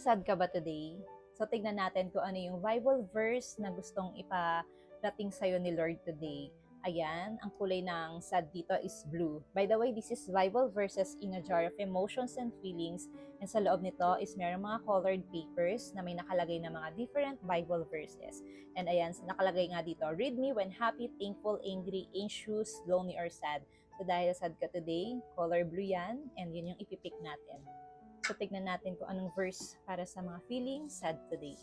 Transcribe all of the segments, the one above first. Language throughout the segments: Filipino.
sad ka ba today? So, tignan natin kung ano yung Bible verse na gustong iparating sa'yo ni Lord today. Ayan, ang kulay ng sad dito is blue. By the way, this is Bible verses in a jar of emotions and feelings. And sa loob nito is mayroong mga colored papers na may nakalagay na mga different Bible verses. And ayan, nakalagay nga dito, read me when happy, thankful, angry, anxious, lonely, or sad. So dahil sad ka today, color blue yan, and yun yung ipipick natin. So, tignan natin kung anong verse para sa mga feeling sad today.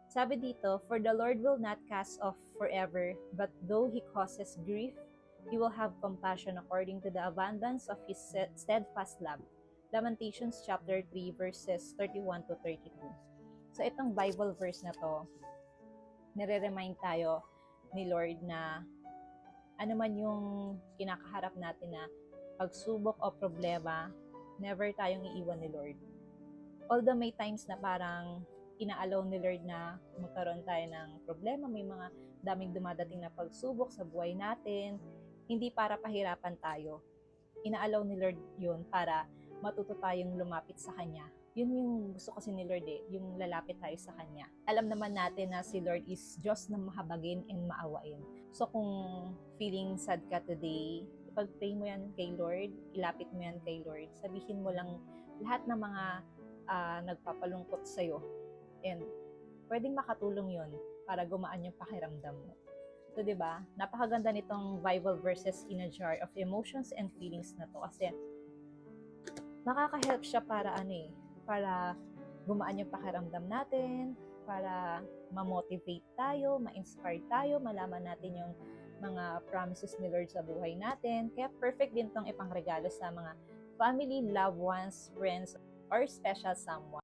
Sabi dito, for the Lord will not cast off forever, but though He causes grief, He will have compassion according to the abundance of His steadfast love. Lamentations chapter 3 verses 31 to 32. So, itong Bible verse na to, nire-remind tayo ni Lord na ano man yung kinakaharap natin na pagsubok o problema, never tayong iiwan ni Lord. Although may times na parang ina-allow ni Lord na magkaroon tayo ng problema, may mga daming dumadating na pagsubok sa buhay natin, hindi para pahirapan tayo. Ina-allow ni Lord yun para matuto tayong lumapit sa Kanya. Yun yung gusto kasi ni Lord yung lalapit tayo sa Kanya. Alam naman natin na si Lord is Diyos na mahabagin and maawain. So kung feeling sad ka today, ipag-pray mo yan kay Lord, ilapit mo yan kay Lord, sabihin mo lang lahat ng mga nagpapalungkot sa'yo. And pwedeng makatulong yun para gumaan yung pakiramdam mo. So, diba? Napakaganda nitong Bible verses in a jar of emotions and feelings na to kasi makaka-help siya para para gumaan yung pakiramdam natin, para ma-motivate tayo, ma-inspire tayo, malaman natin yung mga promises ni Lord sa buhay natin. Kaya perfect din tong ipangregalo sa mga family, loved ones, friends, or special someone.